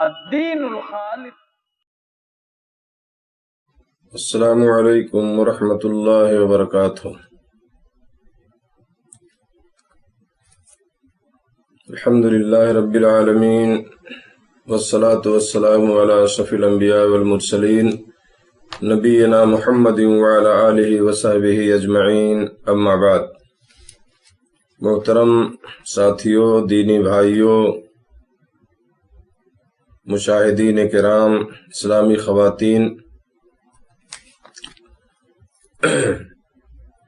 الدین الخالص. السلام علیکم ورحمۃ اللہ وبرکاتہ. الحمد للہ رب العالمین والصلاة والسلام علی اشرف الانبیاء والمرسلین نبینا محمد وعلی آلہ وصحبہ اجمعین. اما بعد. محترم ساتھیوں، دینی بھائیوں، مشاہدین کرام، اسلامی خواتین،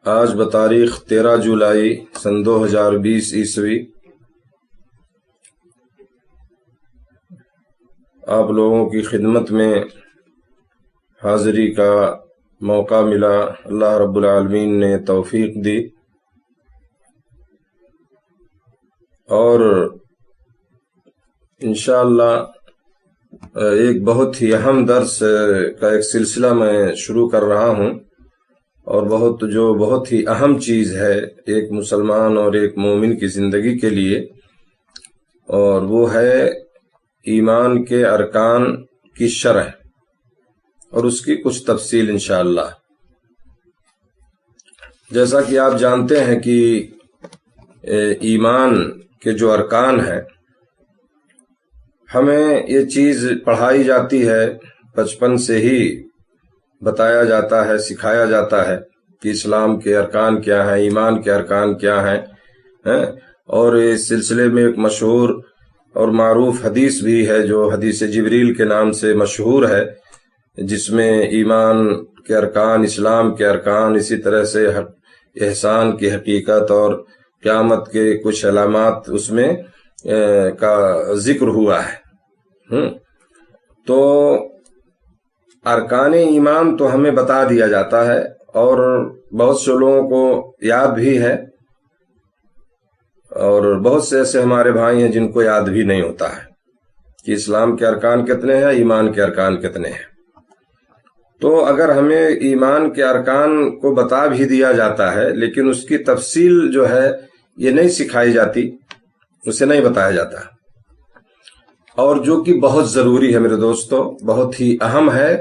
آج بتاریخ 13 جولائی سن 2020 عیسوی آپ لوگوں کی خدمت میں حاضری کا موقع ملا. اللہ رب العالمین نے توفیق دی اور انشاءاللہ ایک بہت ہی اہم درس کا ایک سلسلہ میں شروع کر رہا ہوں، اور بہت ہی اہم چیز ہے ایک مسلمان اور ایک مومن کی زندگی کے لیے، اور وہ ہے ایمان کے ارکان کی شرح اور اس کی کچھ تفصیل انشاءاللہ. جیسا کہ آپ جانتے ہیں کہ ایمان کے جو ارکان ہیں، ہمیں یہ چیز پڑھائی جاتی ہے، بچپن سے ہی بتایا جاتا ہے، سکھایا جاتا ہے کہ اسلام کے ارکان کیا ہیں، ایمان کے ارکان کیا ہیں. اور اس سلسلے میں ایک مشہور اور معروف حدیث بھی ہے جو حدیث جبریل کے نام سے مشہور ہے، جس میں ایمان کے ارکان، اسلام کے ارکان، اسی طرح سے احسان کی حقیقت اور قیامت کے کچھ علامات اس میں کا ذکر ہوا ہے. تو ارکان ایمان تو ہمیں بتا دیا جاتا ہے، اور بہت سے لوگوں کو یاد بھی ہے، اور بہت سے ایسے ہمارے بھائی ہیں جن کو یاد بھی نہیں ہوتا ہے کہ اسلام کے ارکان کتنے ہیں، ایمان کے ارکان کتنے ہیں. تو اگر ہمیں ایمان کے ارکان کو بتا بھی دیا جاتا ہے، لیکن اس کی تفصیل جو ہے یہ نہیں سکھائی جاتی، اسے نہیں بتایا جاتا، اور جو کہ بہت ضروری ہے میرے دوستو، بہت ہی اہم ہے،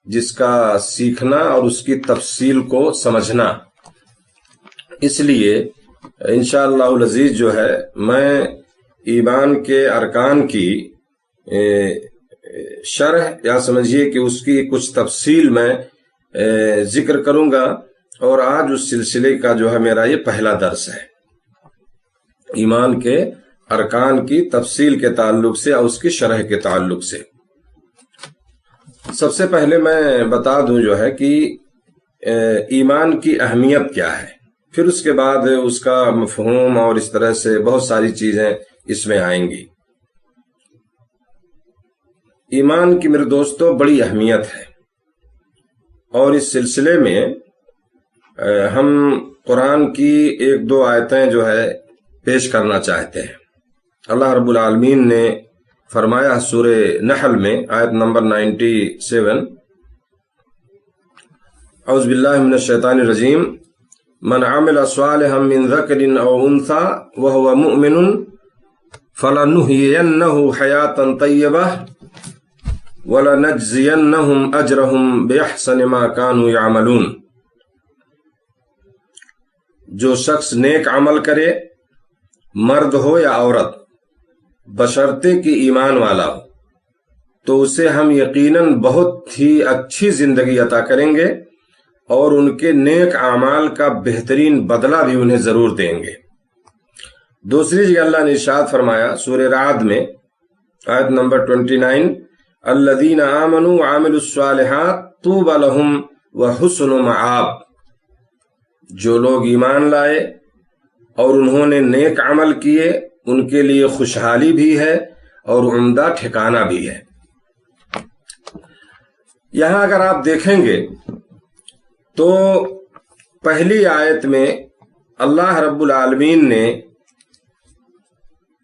جس کا سیکھنا اور اس کی تفصیل کو سمجھنا. اس لیے انشاءاللہ العزیز جو ہے میں ایمان کے ارکان کی شرح، یا سمجھیے کہ اس کی کچھ تفصیل میں ذکر کروں گا، اور آج اس سلسلے کا جو ہے میرا یہ پہلا درس ہے، ایمان کے ارکان کی تفصیل کے تعلق سے اور اس کی شرح کے تعلق سے. سب سے پہلے میں بتا دوں جو ہے کہ ایمان کی اہمیت کیا ہے، پھر اس کے بعد اس کا مفہوم اور اس طرح سے بہت ساری چیزیں اس میں آئیں گی. ایمان کی میرے دوستو بڑی اہمیت ہے، اور اس سلسلے میں ہم قرآن کی ایک دو آیتیں جو ہے پیش کرنا چاہتے ہیں. اللہ رب العالمین نے فرمایا سورہ نحل میں آیت نمبر 97، اعوذ باللہ من الشیطان الرجیم، من عمل صالحا من ذکر او انثى وهو مؤمن فلنحيينه حیاة طیبہ ولنجزینهم اجرهم باحسن ما كانوا يعملون. جو شخص نیک عمل کرے، مرد ہو یا عورت، بشرطے کہ ایمان والا ہو، تو اسے ہم یقیناً بہت ہی اچھی زندگی عطا کریں گے، اور ان کے نیک اعمال کا بہترین بدلہ بھی انہیں ضرور دیں گے. دوسری جگہ اللہ نے ارشاد فرمایا سورہ رعد میں آیت نمبر 29، الذین آمنوا وعملوا الصالحات طوبی لہم وحسن مآب. جو لوگ ایمان لائے اور انہوں نے نیک عمل کیے، ان کے لیے خوشحالی بھی ہے اور عمدہ ٹھکانہ بھی ہے. یہاں اگر آپ دیکھیں گے تو پہلی آیت میں اللہ رب العالمین نے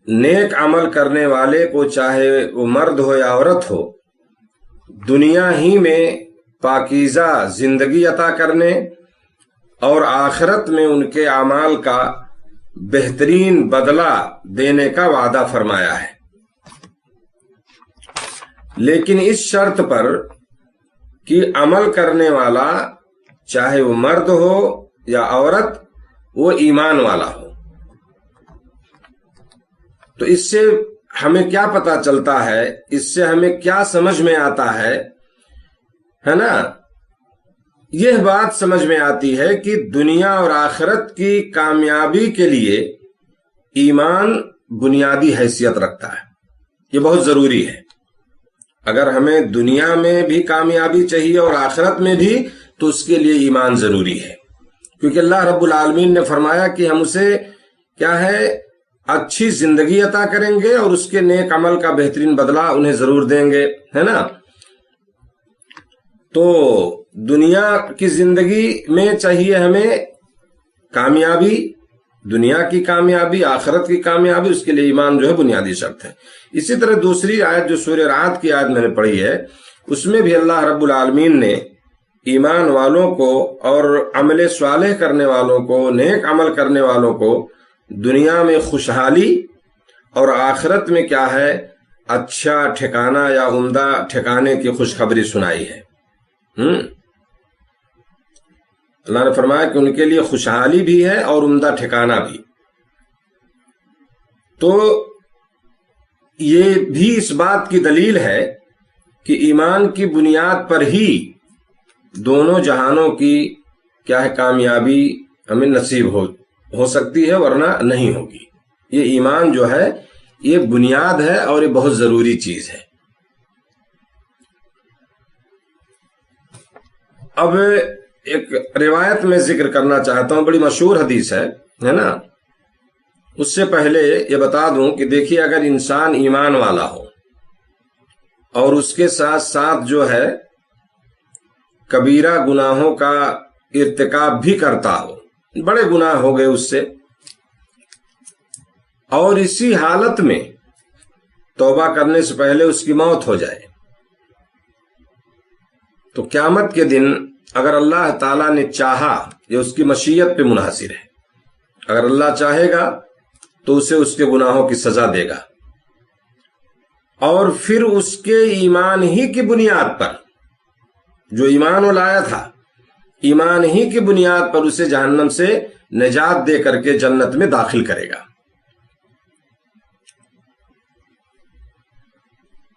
نیک عمل کرنے والے کو، چاہے وہ مرد ہو یا عورت ہو، دنیا ہی میں پاکیزہ زندگی عطا کرنے اور آخرت میں ان کے اعمال کا بہترین بدلہ دینے کا وعدہ فرمایا ہے. لیکن اس شرط پر کہ عمل کرنے والا چاہے وہ مرد ہو یا عورت وہ ایمان والا ہو۔ تو اس سے ہمیں کیا پتا چلتا ہے، اس سے ہمیں کیا سمجھ میں آتا ہے نا؟ یہ بات سمجھ میں آتی ہے کہ دنیا اور آخرت کی کامیابی کے لیے ایمان بنیادی حیثیت رکھتا ہے، یہ بہت ضروری ہے۔ اگر ہمیں دنیا میں بھی کامیابی چاہیے اور آخرت میں بھی تو اس کے لیے ایمان ضروری ہے، کیونکہ اللہ رب العالمین نے فرمایا کہ ہم اسے کیا ہے اچھی زندگی عطا کریں گے اور اس کے نیک عمل کا بہترین بدلہ انہیں ضرور دیں گے، ہے نا؟ تو دنیا کی زندگی میں چاہیے ہمیں کامیابی، دنیا کی کامیابی، آخرت کی کامیابی، اس کے لیے ایمان جو ہے بنیادی شرط ہے۔ اسی طرح دوسری آیت جو سورہ رعد کی آیت میں نے پڑھی ہے، اس میں بھی اللہ رب العالمین نے ایمان والوں کو اور عمل صالح کرنے والوں کو، نیک عمل کرنے والوں کو دنیا میں خوشحالی اور آخرت میں کیا ہے اچھا ٹھکانہ یا عمدہ ٹھکانے کی خوشخبری سنائی ہے۔ اللہ نے فرمایا کہ ان کے لیے خوشحالی بھی ہے اور عمدہ ٹھکانہ بھی۔ تو یہ بھی اس بات کی دلیل ہے کہ ایمان کی بنیاد پر ہی دونوں جہانوں کی کیا ہے کامیابی ہمیں نصیب ہو سکتی ہے، ورنہ نہیں ہوگی۔ یہ ایمان جو ہے یہ بنیاد ہے اور یہ بہت ضروری چیز ہے۔ اب ایک روایت میں ذکر کرنا چاہتا ہوں، بڑی مشہور حدیث ہے نا؟ اس سے پہلے یہ بتا دوں کہ دیکھیے اگر انسان ایمان والا ہو اور اس کے ساتھ ساتھ جو ہے کبیرہ گناہوں کا ارتکاب بھی کرتا ہو، بڑے گناہ ہو گئے اس سے، اور اسی حالت میں توبہ کرنے سے پہلے اس کی موت ہو جائے، تو قیامت کے دن اگر اللہ تعالیٰ نے چاہا، یہ اس کی مشیت پہ منحصر ہے، اگر اللہ چاہے گا تو اسے اس کے گناہوں کی سزا دے گا، اور پھر اس کے ایمان ہی کی بنیاد پر، جو ایمان وہ لایا تھا، ایمان ہی کی بنیاد پر اسے جہنم سے نجات دے کر کے جنت میں داخل کرے گا۔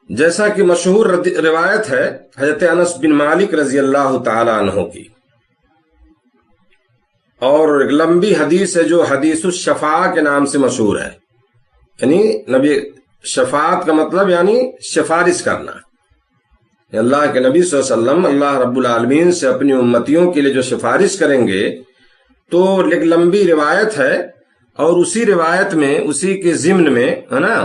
جیسا کہ مشہور روایت ہے حضرت انس بن مالک رضی اللہ تعالی عنہ کی، اور ایک لمبی حدیث ہے جو حدیث الشفاعہ کے نام سے مشہور ہے، یعنی نبی شفاعت کا مطلب یعنی سفارش کرنا، اللہ کے نبی صلی اللہ علیہ وسلم اللہ رب العالمین سے اپنی امتیوں کے لیے جو سفارش کریں گے، تو ایک لمبی روایت ہے، اور اسی روایت میں اسی کے ضمن میں ہے نا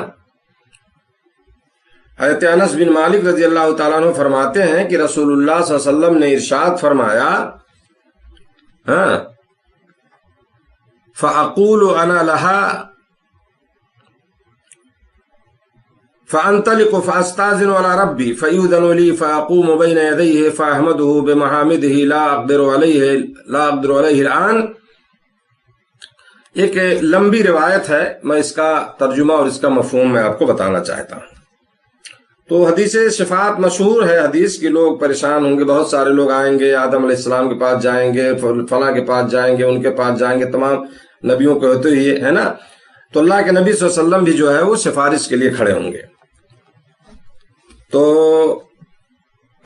حضرت انس بن مالک رضی اللہ تعالیٰ عنہ فرماتے ہیں کہ رسول اللہ صلی اللہ علیہ وسلم نے ارشاد فرمایا، فَأَقُولُ أَنَا لَهَا فَأَنْطَلِقُ فَأَسْتَأْذِنُ عَلَى رَبِّي فَيُؤْذَنُ لِي فَأَقُومُ بَيْنَ يَدَيْهِ فَأَحْمَدُهُ بِمَحَامِدِهِ لَا أَقْدِرُ عَلَيْهِ الْآنَ۔ ایک لمبی روایت ہے، میں اس کا ترجمہ اور اس کا مفہوم میں آپ کو بتانا چاہتا ہوں۔ تو حدیث شفاعت مشہور ہے، حدیث کے لوگ پریشان ہوں گے، بہت سارے لوگ آئیں گے، آدم علیہ السلام کے پاس جائیں گے، فلاں کے پاس جائیں گے، ان کے پاس جائیں گے، تمام نبیوں کے ہوتے ہی ہے نا؟ تو اللہ کے نبی صلی اللہ علیہ وسلم بھی جو ہے وہ سفارش کے لیے کھڑے ہوں گے۔ تو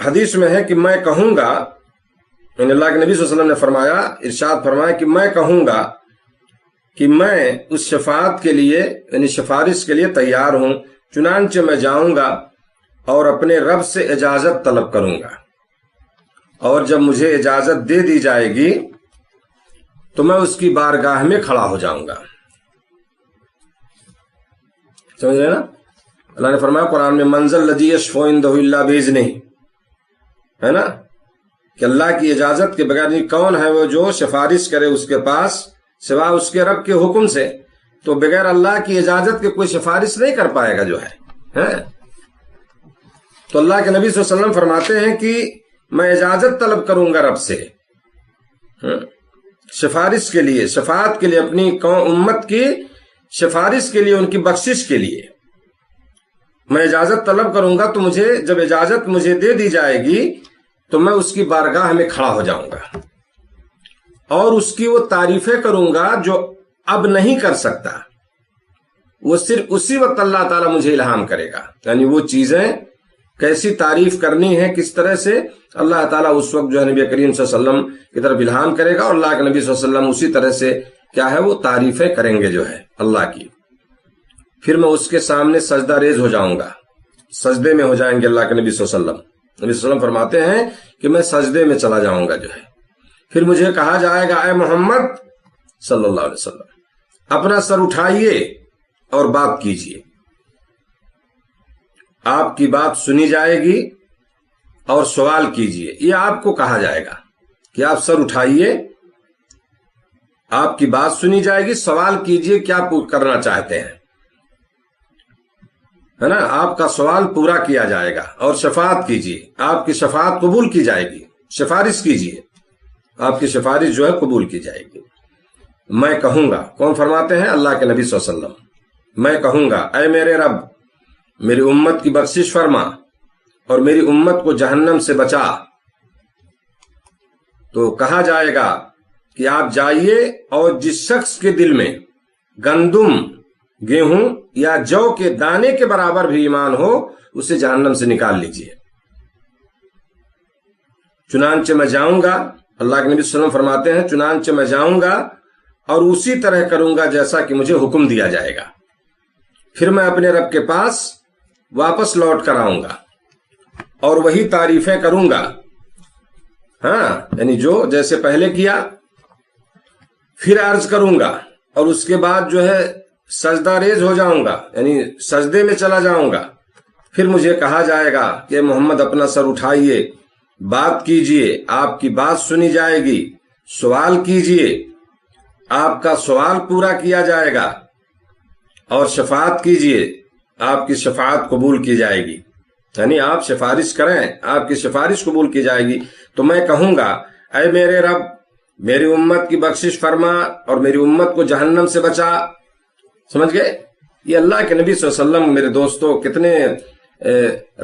حدیث میں ہے کہ میں کہوں گا، یعنی اللہ کے نبی صلی اللہ علیہ وسلم نے فرمایا، ارشاد فرمایا کہ میں کہوں گا کہ میں اس شفاعت کے لیے یعنی سفارش کے لیے تیار ہوں، چنانچہ میں جاؤں گا اور اپنے رب سے اجازت طلب کروں گا، اور جب مجھے اجازت دے دی جائے گی تو میں اس کی بارگاہ میں کھڑا ہو جاؤں گا۔ سمجھ رہے نا؟ اللہ نے فرمایا قرآن میں، منزل الذی یشفع عندہ الا باذنہ، ہے نا؟ کہ اللہ کی اجازت کے بغیر نہیں، کون ہے وہ جو سفارش کرے اس کے پاس سوا اس کے رب کے حکم سے؟ تو بغیر اللہ کی اجازت کے کوئی سفارش نہیں کر پائے گا جو ہے۔ تو اللہ کے نبی صلی اللہ علیہ وسلم فرماتے ہیں کہ میں اجازت طلب کروں گا رب سے سفارش کے لیے، شفاعت کے لیے، اپنی امت کی سفارش کے لیے، ان کی بخشش کے لیے۔ میں اجازت طلب کروں گا تو مجھے جب اجازت مجھے دے دی جائے گی تو میں اس کی بارگاہ میں کھڑا ہو جاؤں گا اور اس کی وہ تعریفیں کروں گا جو اب نہیں کر سکتا، وہ صرف اسی وقت اللہ تعالیٰ مجھے الہام کرے گا، یعنی وہ چیزیں کیسی تعریف کرنی ہے، کس طرح سے اللہ تعالیٰ اس وقت جو ہے نبی کریم صلی اللہ علیہ وسلم کی طرف الہام کرے گا، اور اللہ کے نبی صلی اللہ علیہ وسلم اسی طرح سے کیا ہے وہ تعریفیں کریں گے جو ہے اللہ کی۔ پھر میں اس کے سامنے سجدہ ریز ہو جاؤں گا، سجدے میں ہو جائیں گے اللہ کے نبی صلی اللہ علیہ وسلم۔ نبی صلی اللہ علیہ وسلم فرماتے ہیں کہ میں سجدے میں چلا جاؤں گا جو ہے۔ پھر مجھے کہا جائے گا اے محمد صلی اللہ علیہ وسلم اپنا سر اٹھائیے اور بات کیجیے، آپ کی بات سنی جائے گی اور سوال کیجیے۔ یہ آپ کو کہا جائے گا کہ آپ سر اٹھائیے، آپ کی بات سنی جائے گی، سوال کیجیے کیا کرنا چاہتے ہیں، ہے نا، آپ کا سوال پورا کیا جائے گا، اور شفاعت کیجیے، آپ کی شفاعت قبول کی جائے گی، سفارش کیجیے، آپ کی سفارش جو ہے قبول کی جائے گی۔ میں کہوں گا، کون فرماتے ہیں؟ اللہ کے نبی صلی اللہ علیہ وسلم، میں کہوں گا اے میرے رب میری امت کی بخشش فرما اور میری امت کو جہنم سے بچا۔ تو کہا جائے گا کہ آپ جائیے اور جس شخص کے دل میں گندم، گیہوں یا جو کے دانے کے برابر بھی ایمان ہو اسے جہنم سے نکال لیجیے۔ چنانچہ میں جاؤں گا، اللہ کے نبی صلی اللہ علیہ وسلم فرماتے ہیں چنانچہ میں جاؤں گا اور اسی طرح کروں گا جیسا کہ مجھے حکم دیا جائے گا، پھر میں اپنے رب کے پاس واپس لوٹ کر آؤں گا اور وہی تعریفیں کروں گا، ہاں یعنی جو جیسے پہلے کیا، پھر عرض کروں گا اور اس کے بعد جو ہے سجدہ ریز ہو جاؤں گا، یعنی سجدے میں چلا جاؤں گا۔ پھر مجھے کہا جائے گا کہ محمد اپنا سر اٹھائیے، بات کیجئے، آپ کی بات سنی جائے گی، سوال کیجئے، آپ کا سوال پورا کیا جائے گا، اور شفاعت کیجئے، آپ کی شفاعت قبول کی جائے گی، یعنی آپ سفارش کریں، آپ کی سفارش قبول کی جائے گی۔ تو میں کہوں گا اے میرے رب میری امت کی بخشش فرما اور میری امت کو جہنم سے بچا۔ سمجھ گئے؟ یہ اللہ کے نبی صلی اللہ علیہ وسلم میرے دوستو کتنے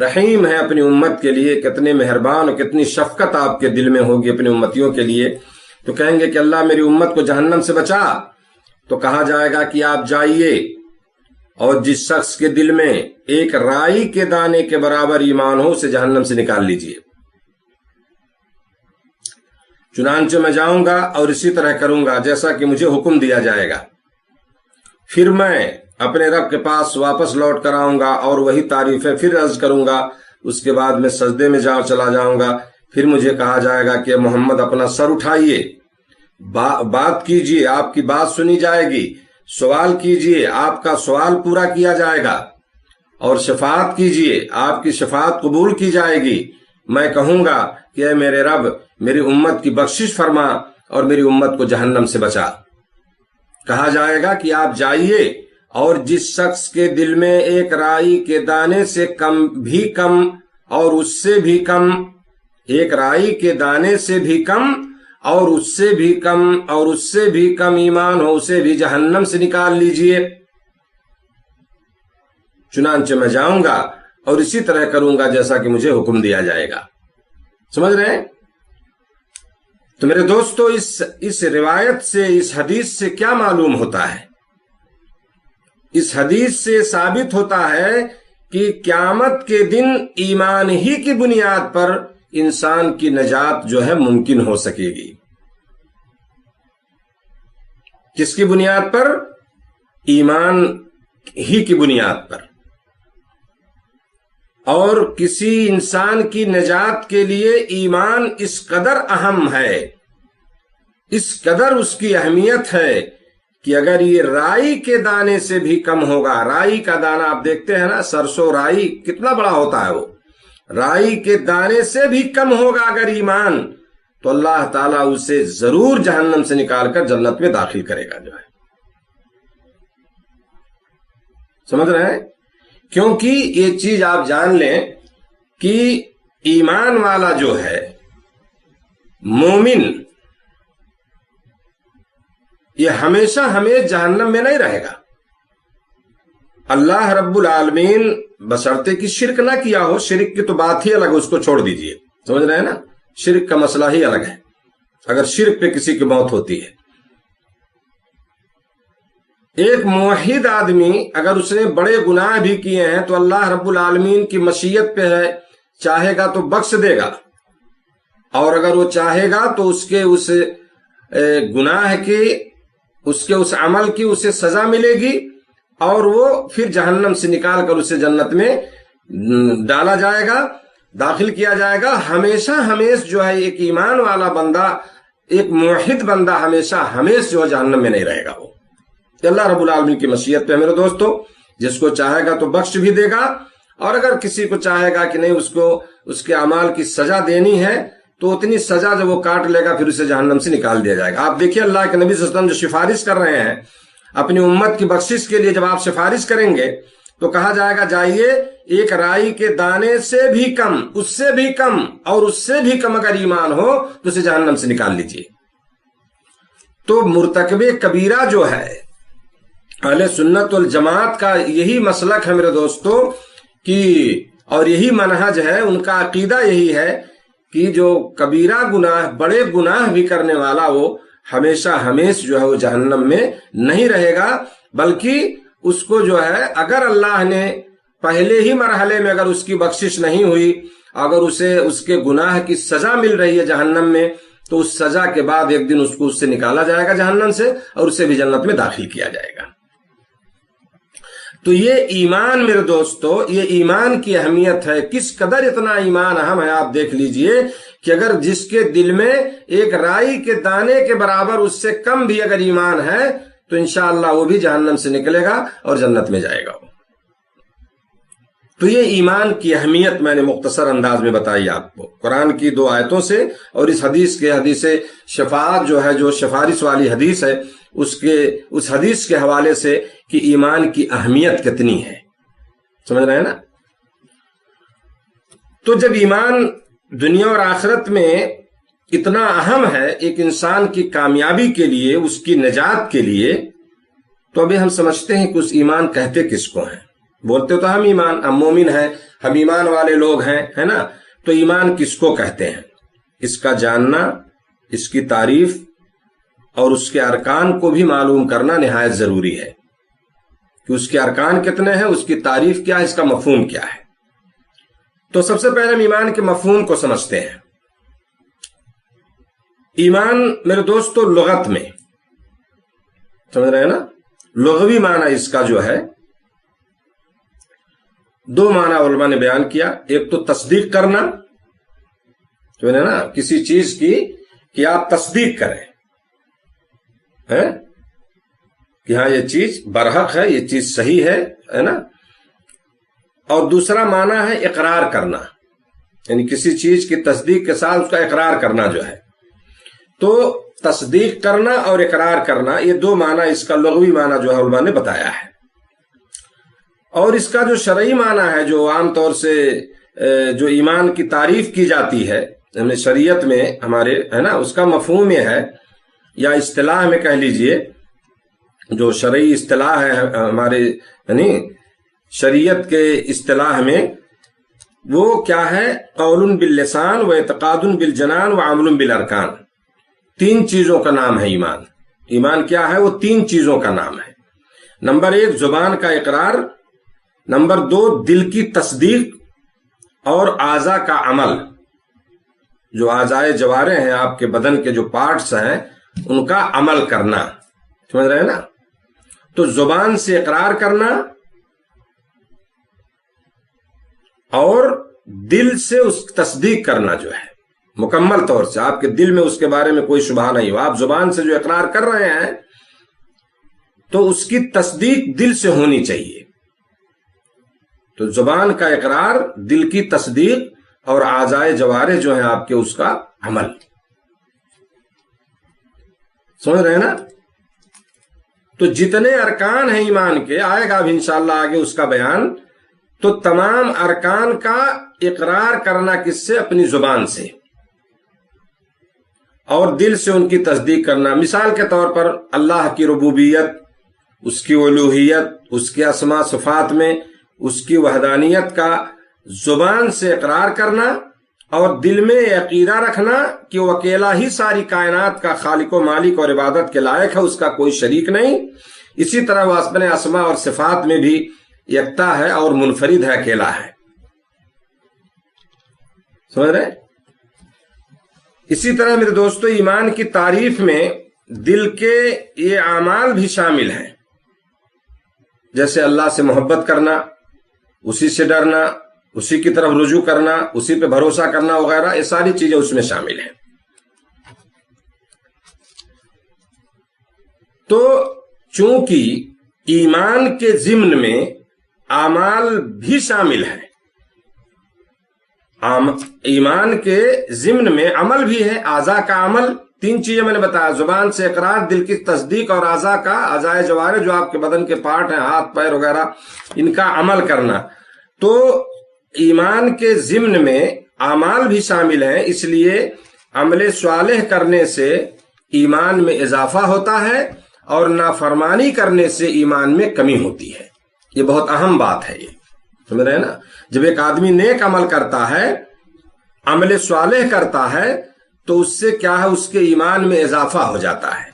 رحیم ہیں اپنی امت کے لیے، کتنے مہربان اور کتنی شفقت آپ کے دل میں ہوگی اپنی امتیوں کے لیے۔ تو کہیں گے کہ اللہ میری امت کو جہنم سے بچا، تو کہا جائے گا کہ آپ جائیے اور جس شخص کے دل میں ایک رائی کے دانے کے برابر ایمان ہو اسے جہنم سے نکال لیجئے۔ چنانچہ میں جاؤں گا اور اسی طرح کروں گا جیسا کہ مجھے حکم دیا جائے گا، پھر میں اپنے رب کے پاس واپس لوٹ کر آؤں گا اور وہی تعریفیں پھر عرض کروں گا، اس کے بعد میں سجدے میں چلا جاؤں گا۔ پھر مجھے کہا جائے گا کہ محمد اپنا سر اٹھائیے، بات کیجئے، آپ کی بات سنی جائے گی، سوال کیجئے، آپ کا سوال پورا کیا جائے گا، اور شفاعت کیجئے، آپ کی شفاعت قبول کی جائے گی۔ میں کہوں گا کہ اے میرے رب میری امت کی بخشش فرما اور میری امت کو جہنم سے بچا۔ کہا جائے گا کہ آپ جائیے اور جس شخص کے دل میں ایک رائی کے دانے سے کم بھی کم اور اس سے بھی کم، ایک رائی کے دانے سے بھی کم اور اس سے بھی کم اور اس سے بھی کم ایمان ہو اسے بھی جہنم سے نکال لیجئے۔ چنانچہ میں جاؤں گا اور اسی طرح کروں گا جیسا کہ مجھے حکم دیا جائے گا۔ سمجھ رہے ہیں؟ تو میرے دوستو اس روایت سے، اس حدیث سے کیا معلوم ہوتا ہے؟ اس حدیث سے ثابت ہوتا ہے کہ قیامت کے دن ایمان ہی کی بنیاد پر انسان کی نجات جو ہے ممکن ہو سکے گی۔ کس کی بنیاد پر؟ ایمان ہی کی بنیاد پر۔ اور کسی انسان کی نجات کے لیے ایمان اس قدر اہم ہے، اس قدر اس کی اہمیت ہے کہ اگر یہ رائی کے دانے سے بھی کم ہوگا، رائی کا دانہ آپ دیکھتے ہیں نا، سرسوں رائی کتنا بڑا ہوتا ہے، وہ رائی کے دانے سے بھی کم ہوگا اگر ایمان، تو اللہ تعالیٰ اسے ضرور جہنم سے نکال کر جنت میں داخل کرے گا جو ہے۔ سمجھ رہے ہیں؟ کیونکہ یہ چیز آپ جان لیں کہ ایمان والا جو ہے مومن، یہ ہمیشہ جہنم میں نہیں رہے گا، اللہ رب العالمین بشرطے کی شرک نہ کیا ہو، شرک کی تو بات ہی الگ ہے، اس کو چھوڑ دیجئے، سمجھ رہے ہیں نا، شرک کا مسئلہ ہی الگ ہے اگر شرک پہ کسی کی موت ہوتی ہے۔ ایک موحد آدمی اگر اس نے بڑے گناہ بھی کیے ہیں تو اللہ رب العالمین کی مشیت پہ ہے، چاہے گا تو بخش دے گا، اور اگر وہ چاہے گا تو اس کے اس گناہ کی، اس کے اس عمل کی اسے سزا ملے گی، اور وہ پھر جہنم سے نکال کر اسے جنت میں ڈالا جائے گا، داخل کیا جائے گا۔ ہمیشہ ہمیش جو ہے ایک ایمان والا بندہ، ایک موحد بندہ ہمیشہ ہمیش جو ہے جہنم میں نہیں رہے گا۔ وہ اللہ رب العالمین کی مشیت پہ میرے دوستو، جس کو چاہے گا تو بخش بھی دے گا، اور اگر کسی کو چاہے گا کہ نہیں اس کو اس کے اعمال کی سزا دینی ہے تو اتنی سزا جب وہ کاٹ لے گا پھر اسے جہنم سے نکال دیا جائے گا۔ آپ دیکھیے اللہ کے نبی صلی اللہ علیہ وسلم جو سفارش کر رہے ہیں اپنی امت کی بخشش کے لیے، جب آپ سفارش کریں گے تو کہا جائے گا جائیے ایک رائی کے دانے سے بھی کم، اس سے بھی کم اور اس سے بھی کم اگر ایمان ہو تو اسے جہنم سے نکال لیجیے۔ تو مرتکب کبیرہ جو ہے اہل سنت والجماعت کا یہی مسلک ہے میرے دوستو، کہ اور یہی منہج ہے، ان کا عقیدہ یہی ہے کہ جو کبیرہ گناہ، بڑے گناہ بھی کرنے والا وہ ہمیشہ ہمیش جو ہے وہ جہنم میں نہیں رہے گا، بلکہ اس کو جو ہے اگر اللہ نے پہلے ہی مرحلے میں اگر اس کی بخشش نہیں ہوئی، اگر اسے اس کے گناہ کی سزا مل رہی ہے جہنم میں، تو اس سزا کے بعد ایک دن اس کو اس سے نکالا جائے گا جہنم سے، اور اسے بھی جنت میں داخل کیا جائے گا۔ تو یہ ایمان میرے دوستو، یہ ایمان کی اہمیت ہے، کس قدر اتنا ایمان اہم ہے آپ دیکھ لیجئے کہ اگر جس کے دل میں ایک رائی کے دانے کے برابر اس سے کم بھی اگر ایمان ہے تو انشاءاللہ وہ بھی جہنم سے نکلے گا اور جنت میں جائے گا۔ تو یہ ایمان کی اہمیت میں نے مختصر انداز میں بتائی آپ کو قرآن کی 2 آیتوں سے، اور اس حدیث کے حدیث شفاعت جو ہے، جو سفارش والی حدیث ہے، اس حدیث کے حوالے سے کہ ایمان کی اہمیت کتنی ہے، سمجھ رہے ہیں نا۔ تو جب ایمان دنیا اور آخرت میں اتنا اہم ہے ایک انسان کی کامیابی کے لیے، اس کی نجات کے لیے، تو ابھی ہم سمجھتے ہیں کہ اس ایمان کہتے کس کو ہیں؟ بولتے تو ہم ایمان، ہم مومن ہیں، ہم ایمان والے لوگ ہیں، ہے نا۔ تو ایمان کس کو کہتے ہیں؟ اس کا جاننا، اس کی تعریف اور اس کے ارکان کو بھی معلوم کرنا نہایت ضروری ہے کہ اس کے ارکان کتنے ہیں، اس کی تعریف کیا ہے، اس کا مفہوم کیا ہے۔ تو سب سے پہلے ہم ایمان کے مفہوم کو سمجھتے ہیں۔ ایمان میرے دوستو لغت میں، سمجھ رہے ہیں نا، لغوی معنی اس کا جو ہے 2 معنی علماء نے بیان کیا۔ ایک تو تصدیق کرنا، جو ہے نا کسی چیز کی کہ آپ تصدیق کریں کہ ہاں یہ چیز برحق ہے، یہ چیز صحیح ہے نا۔ اور دوسرا معنی ہے اقرار کرنا، یعنی کسی چیز کی تصدیق کے ساتھ اس کا اقرار کرنا جو ہے۔ تو تصدیق کرنا اور اقرار کرنا، یہ 2 معنی اس کا لغوی معنی جو ہے علماء نے بتایا ہے۔ اور اس کا جو شرعی معنی ہے، جو عام طور سے جو ایمان کی تعریف کی جاتی ہے شریعت میں ہمارے، ہے نا، اس کا مفہوم یہ ہے، یا اصطلاح میں کہہ لیجئے، جو شرعی اصطلاح ہے ہمارے یعنی شریعت کے اصطلاح میں، وہ کیا ہے؟ قول باللسان و اعتقاد بالجنان و عمل بالارکان۔ 3 چیزوں کا نام ہے ایمان۔ ایمان کیا ہے؟ وہ 3 چیزوں کا نام ہے۔ نمبر 1 زبان کا اقرار، نمبر 2 دل کی تصدیق، اور اعضاء کا عمل، جو اعضائے جوارح ہیں، آپ کے بدن کے جو پارٹس ہیں، ان کا عمل کرنا، سمجھ رہے ہیں نا۔ تو زبان سے اقرار کرنا اور دل سے اس تصدیق کرنا جو ہے مکمل طور سے، آپ کے دل میں اس کے بارے میں کوئی شبہ نہیں ہو، آپ زبان سے جو اقرار کر رہے ہیں تو اس کی تصدیق دل سے ہونی چاہیے۔ تو زبان کا اقرار، دل کی تصدیق، اور اعضائے جوارح جو ہیں آپ کے، اس کا عمل، سمجھ رہے ہیں نا۔ تو جتنے ارکان ہیں ایمان کے، آئے گا اب انشاءاللہ آگے اس کا بیان، تو تمام ارکان کا اقرار کرنا کس سے؟ اپنی زبان سے، اور دل سے ان کی تصدیق کرنا۔ مثال کے طور پر اللہ کی ربوبیت، اس کی الوہیت، اس کے اسماء صفات میں اس کی وحدانیت کا زبان سے اقرار کرنا اور دل میں عقیدہ رکھنا کہ وہ اکیلا ہی ساری کائنات کا خالق و مالک اور عبادت کے لائق ہے، اس کا کوئی شریک نہیں۔ اسی طرح وہ اپنے اسماء اور صفات میں بھی یکتا ہے اور منفرد ہے، اکیلا ہے۔ سمجھ رہے؟ اسی طرح میرے دوستو ایمان کی تعریف میں دل کے یہ اعمال بھی شامل ہیں، جیسے اللہ سے محبت کرنا، اسی سے ڈرنا، اسی کی طرف رجوع کرنا، اسی پہ بھروسہ کرنا وغیرہ، یہ ساری چیزیں اس میں شامل ہیں۔ تو چونکہ ایمان کے ضمن میں اعمال بھی شامل ہیں، ایمان کے ضمن میں عمل بھی ہے، اعضاء کا عمل، تین چیزیں میں نے بتایا، زبان سے اقرار، دل کی تصدیق، اور اعضاء کا، اعضائے جوارح جو آپ کے بدن کے پارٹ ہیں، ہاتھ پیر وغیرہ، ان کا عمل کرنا۔ تو ایمان کے ضمن میں اعمال بھی شامل ہیں، اس لیے عمل صالح کرنے سے ایمان میں اضافہ ہوتا ہے اور نافرمانی کرنے سے ایمان میں کمی ہوتی ہے۔ یہ بہت اہم بات ہے، یہ سمجھ رہے ہیں نا؟ جب ایک آدمی نیک عمل کرتا ہے، عمل صالح کرتا ہے، تو اس سے کیا ہے، اس کے ایمان میں اضافہ ہو جاتا ہے،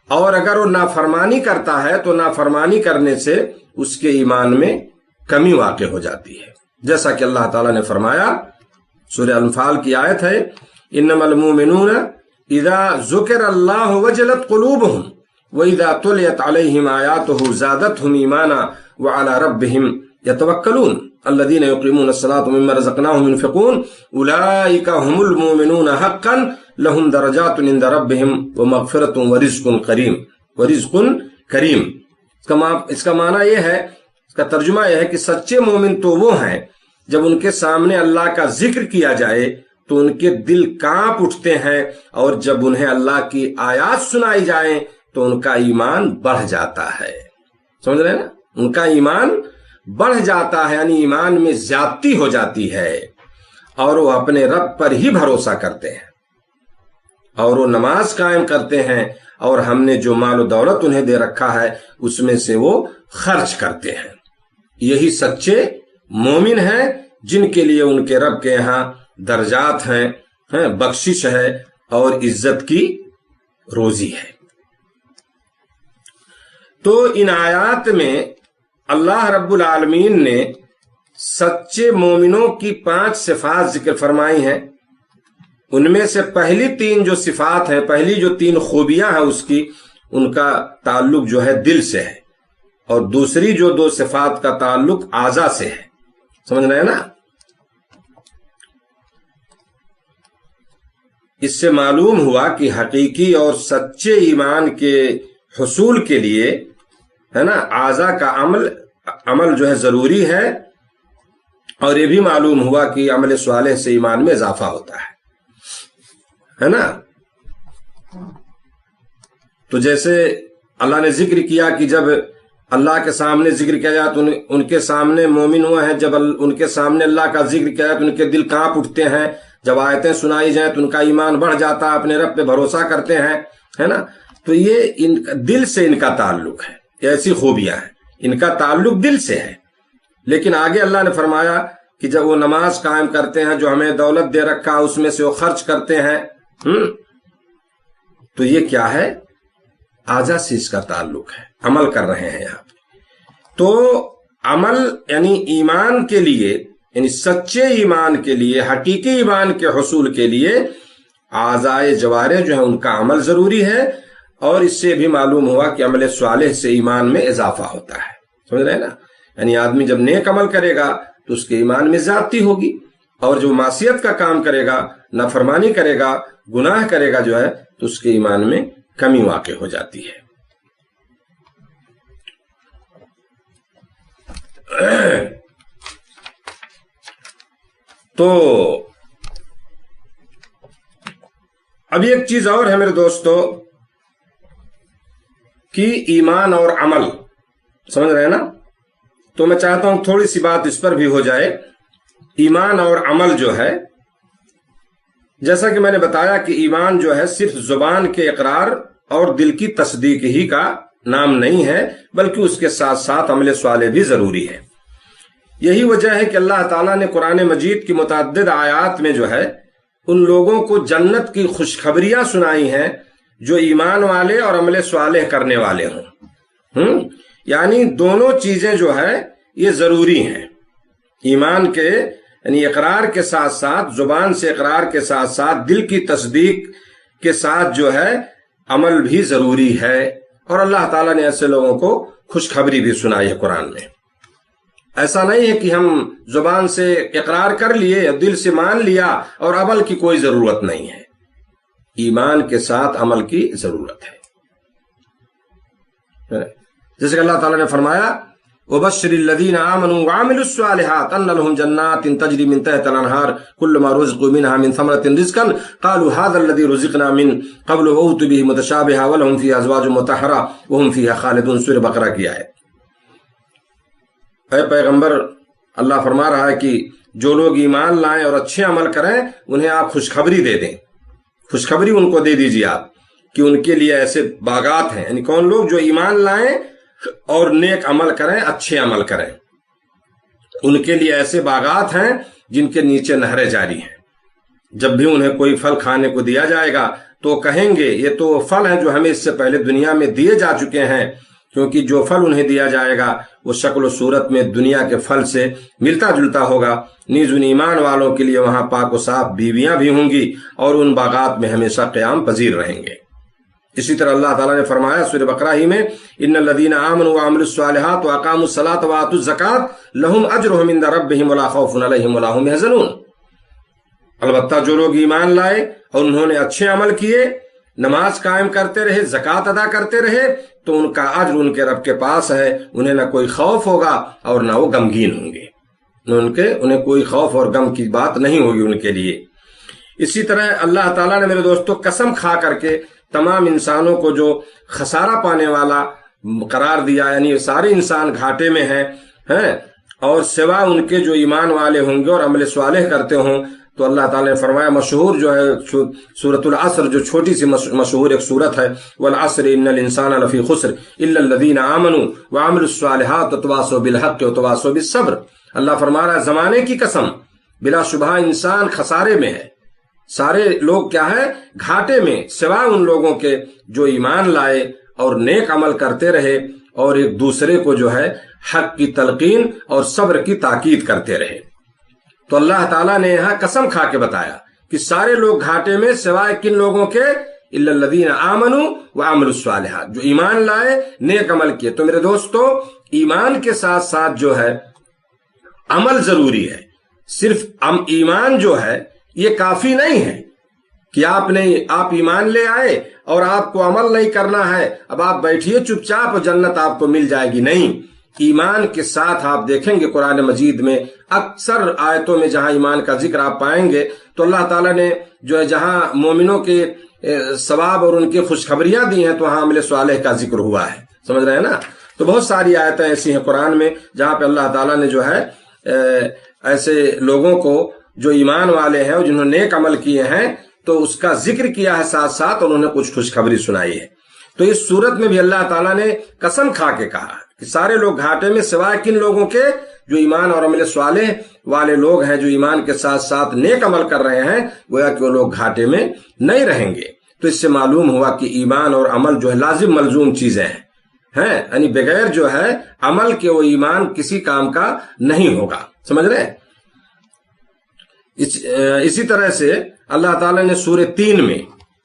اور اگر وہ نافرمانی کرتا ہے تو نافرمانی کرنے سے اس کے ایمان میں کمی واقع ہو جاتی ہے، جیسا کہ اللہ تعالیٰ نے فرمایا، سورہ انفال کی آیت ہے، انما المؤمنون اذا ذکر اللہ وجلت قلوبہم وَإِذَا تُلِيَتْ عَلَيْهِمْ آيَاتُهُ زَادَتْهُمْ إِيمَانًا وَعَلَى رَبِّهِمْ يَتَوَكَّلُونَ الَّذِينَ يُقِيمُونَ الصَّلَاةَ وَمِمَّا رَزَقْنَاهُمْ يُنْفِقُونَ أُولَئِكَ هُمُ الْمُؤْمِنُونَ حَقًّا لَهُمْ دَرَجَاتٌ عِندَ رَبِّهِمْ وَمَغْفِرَةٌ وَرِزْقٌ كَرِيمٌ۔ اس کا معنی یہ ہے، اس کا ترجمہ یہ ہے کہ سچے مومن تو وہ ہیں جب ان کے سامنے اللہ کا ذکر کیا جائے تو ان کے دل کانپ اٹھتے ہیں، اور جب انہیں اللہ کی آیات سنائی جائیں تو ان کا ایمان بڑھ جاتا ہے۔ سمجھ رہے ہیں نا؟ ان کا ایمان بڑھ جاتا ہے، یعنی ایمان میں زیادتی ہو جاتی ہے، اور وہ اپنے رب پر ہی بھروسہ کرتے ہیں، اور وہ نماز قائم کرتے ہیں، اور ہم نے جو مال و دولت انہیں دے رکھا ہے اس میں سے وہ خرچ کرتے ہیں۔ یہی سچے مومن ہیں جن کے لیے ان کے رب کے یہاں درجات ہیں، بخشش ہے اور عزت کی روزی ہے۔ تو ان آیات میں اللہ رب العالمین نے سچے مومنوں کی 5 صفات ذکر فرمائی ہیں۔ ان میں سے پہلی 3 جو صفات ہیں، پہلی جو 3 خوبیاں ہیں اس کی، ان کا تعلق جو ہے دل سے ہے، اور دوسری جو 2 صفات کا تعلق اعضاء سے ہے۔ سمجھ رہے ہیں نا؟ اس سے معلوم ہوا کہ حقیقی اور سچے ایمان کے حصول کے لیے، ہے نا، اعضاء کا عمل جو ہے ضروری ہے، اور یہ بھی معلوم ہوا کہ عمل صالح سے ایمان میں اضافہ ہوتا ہے نا؟ تو جیسے اللہ نے ذکر کیا کہ جب اللہ کے سامنے ذکر کیا جائے تو ان کے سامنے مومن ہوئے ہیں، جب ان کے سامنے اللہ کا ذکر کیا جائے تو ان کے دل کانپ اٹھتے ہیں، جب آیتیں سنائی جائیں تو ان کا ایمان بڑھ جاتا ہے، اپنے رب پہ بھروسہ کرتے ہیں، ہے نا؟ تو یہ دل سے ان کا تعلق ہے، ایسی خوبیاں ہیں، ان کا تعلق دل سے ہے۔ لیکن آگے اللہ نے فرمایا کہ جب وہ نماز قائم کرتے ہیں، جو ہمیں دولت دے رکھا اس میں سے وہ خرچ کرتے ہیں، تو یہ کیا ہے؟ اعضاء سے اس کا تعلق ہے، عمل کر رہے ہیں یہاں پہ۔ تو عمل یعنی ایمان کے لیے، یعنی سچے ایمان کے لیے، حقیقی ایمان کے حصول کے لیے اعضاء جوارح جو ہے ان کا عمل ضروری ہے، اور اس سے بھی معلوم ہوا کہ عمل صالح سے ایمان میں اضافہ ہوتا ہے۔ سمجھ رہے ہیں نا؟ یعنی آدمی جب نیک عمل کرے گا تو اس کے ایمان میں زیادتی ہوگی، اور جو معصیت کا کام کرے گا، نافرمانی کرے گا، گناہ کرے گا جو ہے، تو اس کے ایمان میں کمی واقع ہو جاتی ہے۔ تو اب ایک چیز اور ہے میرے دوستو کہ ایمان اور عمل، سمجھ رہے ہیں نا؟ تو میں چاہتا ہوں تھوڑی سی بات اس پر بھی ہو جائے۔ ایمان اور عمل جو ہے، جیسا کہ میں نے بتایا کہ ایمان جو ہے صرف زبان کے اقرار اور دل کی تصدیق ہی کا نام نہیں ہے، بلکہ اس کے ساتھ ساتھ عمل صالح بھی ضروری ہے۔ یہی وجہ ہے کہ اللہ تعالیٰ نے قرآن مجید کی متعدد آیات میں جو ہے ان لوگوں کو جنت کی خوشخبریاں سنائی ہیں جو ایمان والے اور عمل صالح کرنے والے ہوں۔ یعنی دونوں چیزیں جو ہے یہ ضروری ہیں، ایمان کے یعنی اقرار کے ساتھ ساتھ، زبان سے اقرار کے ساتھ ساتھ دل کی تصدیق کے ساتھ جو ہے عمل بھی ضروری ہے، اور اللہ تعالیٰ نے ایسے لوگوں کو خوشخبری بھی سنائی ہے قرآن میں۔ ایسا نہیں ہے کہ ہم زبان سے اقرار کر لیے، دل سے مان لیا اور عمل کی کوئی ضرورت نہیں ہے، ایمان کے ساتھ عمل کی ضرورت ہے۔ جیسے کہ اللہ تعالیٰ نے فرمایا وَبَشِّرِ الَّذِينَ آمَنُوا وَعَمِلُوا الصَّالِحَاتِ أَنَّ لَهُمْ جَنَّاتٍ تَجْرِي مِن تَحْتِهَا الْأَنْهَارُ كُلَّمَا رُزِقُوا مِنْهَا مِن ثَمَرَةٍ رِزْقًا قَالُوا هَذَا الَّذِي رُزِقْنَا مِن قَبْلُ وَأُوتُوا بِهِ مُتَشَابِهًا وَلَهُمْ فِيهَا أَزْوَاجٌ مُطَهَّرَةٌ وَهُمْ فِيهَا خَالِدُونَ۔ سورہ بقرہ کی آیت۔ اے پیغمبر، اللہ فرما رہا ہے کہ جو لوگ ایمان لائیں اور اچھے عمل کریں انہیں آپ خوشخبری دے دیں، خوشخبری ان کو دے دیجیے آپ کہ ان کے لیے ایسے باغات ہیں، یعنی کون لوگ جو ایمان لائیں اور نیک عمل کریں، اچھے عمل کریں، ان کے لیے ایسے باغات ہیں جن کے نیچے نہریں جاری ہیں۔ جب بھی انہیں کوئی پھل کھانے کو دیا جائے گا تو کہیں گے یہ تو پھل ہیں جو ہمیں اس سے پہلے دنیا میں دیے جا چکے ہیں، کیونکہ جو پھل انہیں دیا جائے گا وہ شکل و صورت میں دنیا کے پھل سے ملتا جلتا ہوگا۔ نیز ان ایمان والوں کے لیے وہاں پاک و صاف بیویاں بھی ہوں گی اور ان باغات میں ہمیشہ قیام پذیر رہیں گے۔ اسی طرح اللہ تعالیٰ نے فرمایا سورہ بقرہ ہی میں ان الذین آمنوا وعملوا الصالحات واقاموا الصلاۃ وآتوا الزکاۃ لہم اجرہم عند ربہم ولا خوف علیہم ولا ہم یحزنون۔ البتہ جو لوگ ایمان لائے اور انہوں نے اچھے عمل کیے، نماز قائم کرتے رہے، زکوٰۃ ادا کرتے رہے، تو ان کا اجر ان کے رب کے پاس ہے، انہیں نہ کوئی خوف ہوگا اور نہ وہ غمگین ہوں گے، انہیں کوئی خوف اور غم کی بات نہیں ہوگی ان کے لیے۔ اسی طرح اللہ تعالیٰ نے میرے دوستوں قسم کھا کر کے تمام انسانوں کو جو خسارہ پانے والا قرار دیا، یعنی سارے انسان گھاٹے میں ہیں اور سوا ان کے جو ایمان والے ہوں گے اور عمل صالح کرتے ہوں، تو اللہ تعالیٰ نے فرمایا مشہور جو ہے سورۃ العصر، جو چھوٹی سی مشہور ایک سورت ہے، والعصر ان الانسان لفی خسر الا الذین آمنوا وعملوا الصالحات وتواصوا بالحق وتواصوا بالصبر۔ اللہ فرما رہا ہے زمانے کی قسم، بلا شبہ انسان خسارے میں ہے، سارے لوگ کیا ہے گھاٹے میں، سوائے ان لوگوں کے جو ایمان لائے اور نیک عمل کرتے رہے اور ایک دوسرے کو جو ہے حق کی تلقین اور صبر کی تاکید کرتے رہے۔ تو اللہ تعالیٰ نے یہاں قسم کھا کے بتایا کہ سارے لوگ گھاٹے میں سوائے کن لوگوں کے، الا الذین آمنوا وعملوا الصالحات، جو ایمان لائے نیک عمل کیے۔ تو میرے دوستو ایمان کے ساتھ ساتھ جو ہے عمل ضروری ہے۔ صرف ایمان جو ہے یہ کافی نہیں ہے کہ آپ ایمان لے آئے اور آپ کو عمل نہیں کرنا ہے، اب آپ بیٹھیے چپ چاپ اور جنت آپ کو مل جائے گی، نہیں۔ ایمان کے ساتھ آپ دیکھیں گے قرآن مجید میں اکثر آیتوں میں جہاں ایمان کا ذکر آپ پائیں گے تو اللہ تعالیٰ نے جو ہے جہاں مومنوں کے ثواب اور ان کی خوشخبریاں دی ہیں تو وہاں عمل صالح کا ذکر ہوا ہے، سمجھ رہے ہیں نا۔ تو بہت ساری آیتیں ایسی ہیں قرآن میں جہاں پہ اللہ تعالیٰ نے جو ہے ایسے لوگوں کو جو ایمان والے ہیں اور جنہوں نے نیک عمل کیے ہیں تو اس کا ذکر کیا ہے ساتھ ساتھ، اور انہوں نے کچھ خوشخبری سنائی ہے۔ تو اس صورت میں بھی اللہ تعالیٰ نے قسم کھا کے کہا کہ سارے لوگ گھاٹے میں سوائے کن لوگوں کے، جو ایمان اور عمل صالح والے لوگ ہیں، جو ایمان کے ساتھ ساتھ نیک عمل کر رہے ہیں، گویا کہ وہ لوگ گھاٹے میں نہیں رہیں گے۔ تو اس سے معلوم ہوا کہ ایمان اور عمل جو ہے لازم ملزوم چیزیں ہیں، یعنی بغیر جو ہے عمل کے وہ ایمان کسی کام کا نہیں ہوگا، سمجھ رہے ہیں۔ اسی طرح سے اللہ تعالیٰ نے سورہ 3 میں،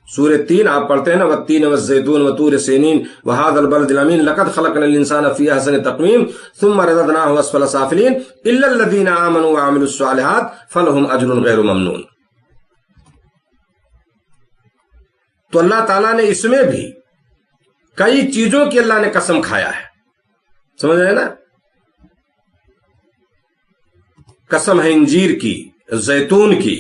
سورہ 3 آپ پڑھتے ہیں نا، والتین والزیتون وطور سینین وہذا البلد الامین لقد خلقنا الانسان فی احسن تقویم ثم رددناہ اسفل سافلین الا الذین آمنوا وعملوا الصالحات فلہم اجر غیر ممنون۔ تو اللہ تعالیٰ نے اس میں بھی کئی چیزوں کی اللہ نے قسم کھایا ہے، سمجھ رہے ہیں نا۔ قسم ہے انجیر کی، زیتون کی،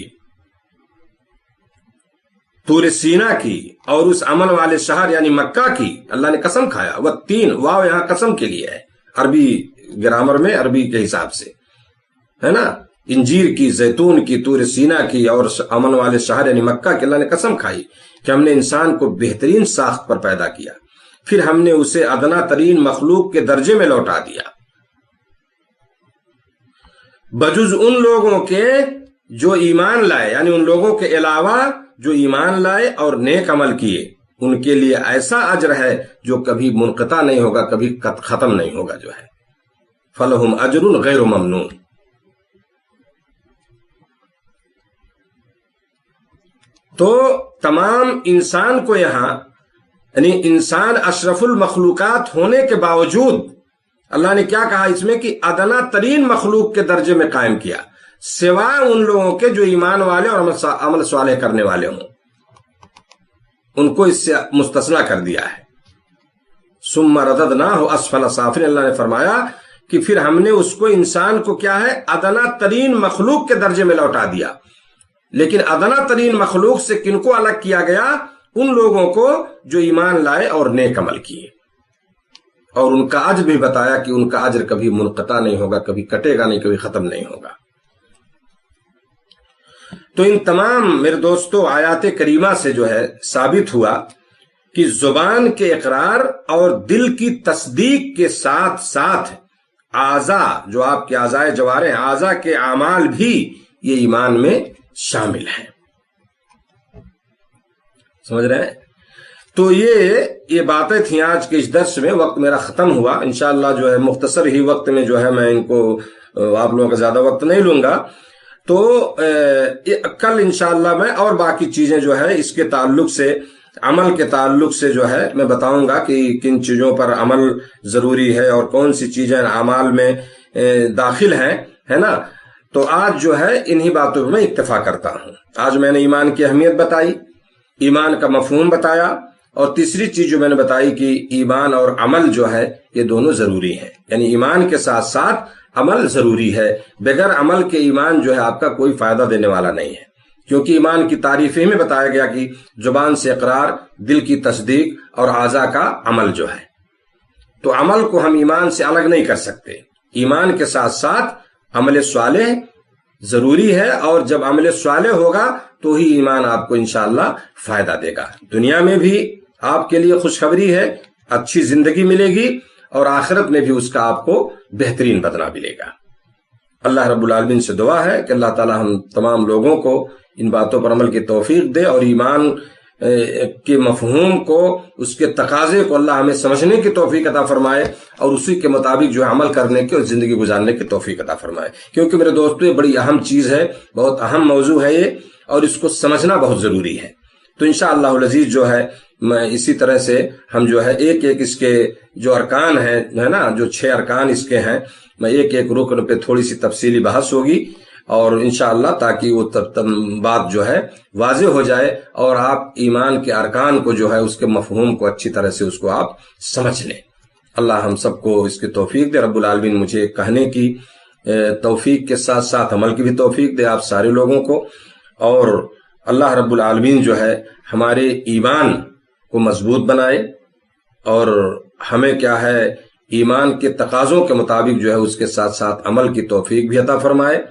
طور سینا کی، اور اس عمل والے شہر یعنی مکہ کی اللہ نے قسم کھایا۔ وہ 3 واو یہاں قسم کے لیے ہے، عربی گرامر میں عربی کے حساب سے ہے نا۔ انجیر کی، زیتون کی، طور سینا کی اور عمل والے شہر یعنی مکہ کی اللہ نے قسم کھائی کہ ہم نے انسان کو بہترین ساخت پر پیدا کیا۔ پھر ہم نے اسے ادنا ترین مخلوق کے درجے میں لوٹا دیا، بجز ان لوگوں کے جو ایمان لائے، یعنی ان لوگوں کے علاوہ جو ایمان لائے اور نیک عمل کیے، ان کے لیے ایسا اجر ہے جو کبھی منقطع نہیں ہوگا، کبھی ختم نہیں ہوگا جو ہے، فلہم اجر غیر ممنون۔ تو تمام انسان کو یہاں، یعنی انسان اشرف المخلوقات ہونے کے باوجود اللہ نے کیا کہا اس میں کہ ادنا ترین مخلوق کے درجے میں قائم کیا، سوائے ان لوگوں کے جو ایمان والے اور عمل صالح کرنے والے ہوں، ان کو اس سے مستثنا کر دیا ہے۔ ثم رددناہ اسفل سافلین، اللہ نے فرمایا کہ پھر ہم نے اس کو، انسان کو کیا ہے، ادنا ترین مخلوق کے درجے میں لوٹا دیا۔ لیکن ادنا ترین مخلوق سے کن کو الگ کیا گیا؟ ان لوگوں کو جو ایمان لائے اور نیک عمل کیے، اور ان کا اجر بھی بتایا کہ ان کا اجر کبھی منقطع نہیں ہوگا، کبھی کٹے گا نہیں، کبھی ختم نہیں ہوگا۔ تو ان تمام میرے دوستو آیات کریمہ سے جو ہے ثابت ہوا کہ زبان کے اقرار اور دل کی تصدیق کے ساتھ ساتھ اعضاء، جو آپ کے اعضاء جوارح ہیں، اعضاء کے اعمال بھی یہ ایمان میں شامل ہیں۔ سمجھ رہے ہیں؟ تو یہ باتیں تھیں آج کے اس درس میں۔ وقت میرا ختم ہوا، انشاءاللہ جو ہے مختصر ہی وقت میں جو ہے میں ان کو، آپ لوگوں کا زیادہ وقت نہیں لوں گا، تو کل انشاءاللہ میں اور باقی چیزیں جو ہے اس کے تعلق سے، عمل کے تعلق سے جو ہے میں بتاؤں گا کہ کن چیزوں پر عمل ضروری ہے اور کون سی چیزیں اعمال میں داخل ہیں، ہے نا۔ تو آج جو ہے انہی باتوں پر میں اکتفا کرتا ہوں۔ آج میں نے ایمان کی اہمیت بتائی، ایمان کا مفہوم بتایا، اور تیسری چیز جو میں نے بتائی کہ ایمان اور عمل جو ہے یہ دونوں ضروری ہیں، یعنی ایمان کے ساتھ ساتھ عمل ضروری ہے۔ بغیر عمل کے ایمان جو ہے آپ کا کوئی فائدہ دینے والا نہیں ہے، کیونکہ ایمان کی تعریف ہی میں بتایا گیا کہ زبان سے اقرار، دل کی تصدیق اور اعضاء کا عمل جو ہے۔ تو عمل کو ہم ایمان سے الگ نہیں کر سکتے، ایمان کے ساتھ ساتھ عمل صالح ضروری ہے، اور جب عمل صالح ہوگا تو ہی ایمان آپ کو انشاءاللہ فائدہ دے گا۔ دنیا میں بھی آپ کے لیے خوشخبری ہے، اچھی زندگی ملے گی، اور آخرت میں بھی اس کا آپ کو بہترین بدلہ ملے گا۔ اللہ رب العالمین سے دعا ہے کہ اللہ تعالی ہم تمام لوگوں کو ان باتوں پر عمل کی توفیق دے، اور ایمان کے مفہوم کو، اس کے تقاضے کو اللہ ہمیں سمجھنے کی توفیق عطا فرمائے، اور اسی کے مطابق جو ہے عمل کرنے کی اور زندگی گزارنے کی توفیق عطا فرمائے۔ کیونکہ میرے دوستو یہ بڑی اہم چیز ہے، بہت اہم موضوع ہے یہ، اور اس کو سمجھنا بہت ضروری ہے۔ تو انشاءاللہ العزیز جو ہے میں اسی طرح سے ہم جو ہے ایک ایک اس کے جو ارکان ہیں، ہے نا، جو 6 ارکان اس کے ہیں، میں ایک ایک رکن پہ تھوڑی سی تفصیلی بحث ہوگی، اور انشاءاللہ تاکہ وہ بات جو ہے واضح ہو جائے، اور آپ ایمان کے ارکان کو جو ہے اس کے مفہوم کو اچھی طرح سے اس کو آپ سمجھ لیں۔ اللہ ہم سب کو اس کی توفیق دے، رب العالمین مجھے کہنے کی توفیق کے ساتھ ساتھ عمل کی بھی توفیق دے آپ سارے لوگوں کو، اور اللہ رب العالمین جو ہے ہمارے ایمان کو مضبوط بنائے، اور ہمیں کیا ہے ایمان کے تقاضوں کے مطابق جو ہے اس کے ساتھ ساتھ عمل کی توفیق بھی عطا فرمائے،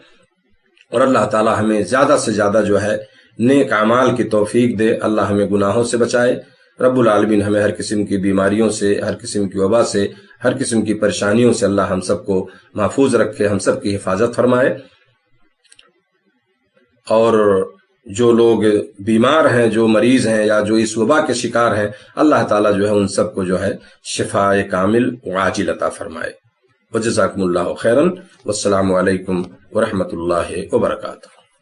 اور اللہ تعالی ہمیں زیادہ سے زیادہ جو ہے نیک اعمال کی توفیق دے، اللہ ہمیں گناہوں سے بچائے، رب العالمین ہمیں ہر قسم کی بیماریوں سے، ہر قسم کی وبا سے، ہر قسم کی پریشانیوں سے اللہ ہم سب کو محفوظ رکھے، ہم سب کی حفاظت فرمائے، اور جو لوگ بیمار ہیں، جو مریض ہیں، یا جو اس وبا کے شکار ہیں، اللہ تعالیٰ جو ہے ان سب کو جو ہے شفاء کامل وعاجل عطا فرمائے۔ وجزاکم اللہ خیرا، والسلام علیکم ورحمۃ اللہ وبرکاتہ۔